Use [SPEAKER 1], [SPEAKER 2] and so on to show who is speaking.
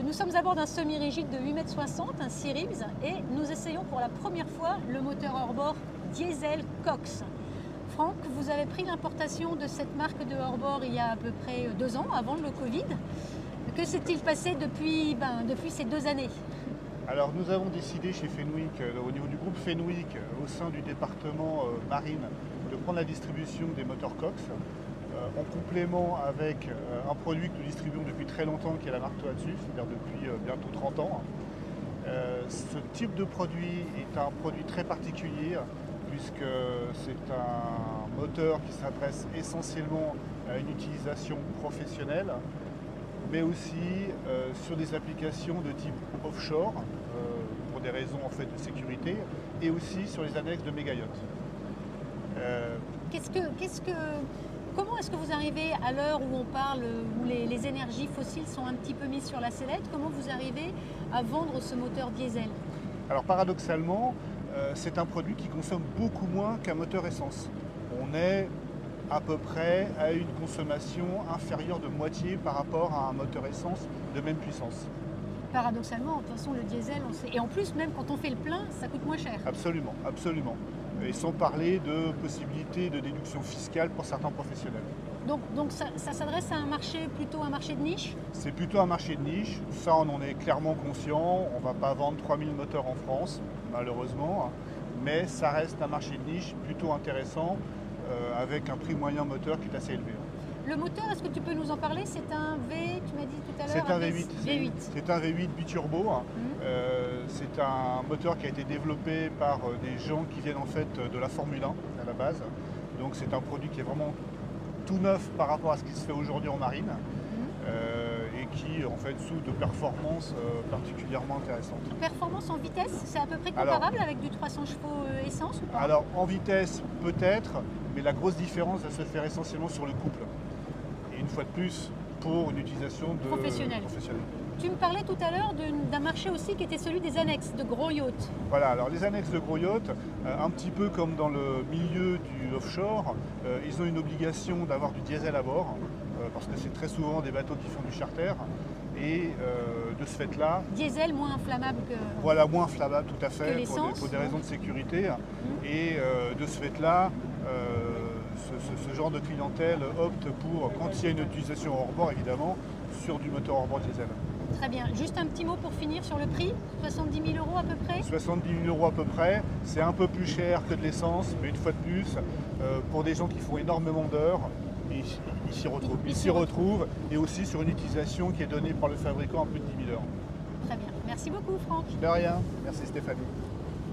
[SPEAKER 1] Nous sommes à bord d'un semi-rigide de 8,60 m, un Searibs, et nous essayons pour la première fois le moteur hors-bord diesel Cox. Franck, vous avez pris l'importation de cette marque de hors-bord il y a à peu près 2 ans, avant le Covid. Que s'est-il passé depuis ces 2 années?
[SPEAKER 2] Alors nous avons décidé chez Fenwick, au niveau du groupe Fenwick, au sein du département marine, de prendre la distribution des moteurs Cox, en complément avec un produit que nous distribuons depuis très longtemps, qui est la marque Tohatsu, c'est-à-dire depuis bientôt 30 ans. Ce type de produit est un produit très particulier, puisque c'est un moteur qui s'adresse essentiellement à une utilisation professionnelle, mais aussi sur des applications de type offshore, pour des raisons en fait de sécurité, et aussi sur les annexes de méga yachts.
[SPEAKER 1] Comment est-ce que vous arrivez, à l'heure où on parle, où les énergies fossiles sont un petit peu mises sur la sellette, comment vous arrivez à vendre ce moteur diesel?
[SPEAKER 2] Alors paradoxalement, c'est un produit qui consomme beaucoup moins qu'un moteur essence. On est à peu près à une consommation inférieure de moitié par rapport à un moteur essence de même puissance.
[SPEAKER 1] Paradoxalement, de toute façon, le diesel, on sait... et en plus, même quand on fait le plein, ça coûte moins cher.
[SPEAKER 2] Absolument, absolument. Et sans parler de possibilités de déduction fiscale pour certains professionnels.
[SPEAKER 1] Donc ça s'adresse à un marché, plutôt un marché de niche?
[SPEAKER 2] C'est plutôt un marché de niche, ça on en est clairement conscient. On ne va pas vendre 3000 moteurs en France, malheureusement, mais ça reste un marché de niche plutôt intéressant, avec un prix moyen moteur qui est assez élevé.
[SPEAKER 1] Le moteur, est-ce que tu peux nous en parler? C'est un V, tu m'as dit tout à l'heure?
[SPEAKER 2] C'est un V8. C'est un V8 biturbo. C'est un moteur qui a été développé par des gens qui viennent en fait de la Formule 1 à la base. Donc c'est un produit qui est vraiment tout neuf par rapport à ce qui se fait aujourd'hui en marine, et qui en fait souffre de performances particulièrement intéressantes.
[SPEAKER 1] Performance en vitesse, c'est à peu près comparable avec du 300 chevaux essence ou pas?
[SPEAKER 2] Alors en vitesse peut-être, mais la grosse différence va se faire essentiellement sur le couple. Et une fois de plus, pour une utilisation professionnelle.
[SPEAKER 1] Tu me parlais tout à l'heure d'un marché aussi qui était celui des annexes, de gros yachts.
[SPEAKER 2] Voilà, alors les annexes de gros yachts, un petit peu comme dans le milieu du offshore, ils ont une obligation d'avoir du diesel à bord, parce que c'est très souvent des bateaux qui font du charter. Et de ce fait-là...
[SPEAKER 1] Diesel moins inflammable que...
[SPEAKER 2] Voilà, moins inflammable tout à fait, pour des raisons de sécurité. Et de ce fait-là, ce genre de clientèle opte pour, quand il y a une utilisation hors bord évidemment, sur du moteur hors bord diesel.
[SPEAKER 1] Très bien. Juste un petit mot pour finir sur le prix, 70 000 € à peu près?
[SPEAKER 2] 70 000 € à peu près, c'est un peu plus cher que de l'essence, mais une fois de plus, pour des gens qui font énormément d'heures, ils s'y retrouvent, et aussi sur une utilisation qui est donnée par le fabricant à plus de 10 000 heures.
[SPEAKER 1] Très bien. Merci beaucoup Franck.
[SPEAKER 2] De rien. Merci Stéphanie.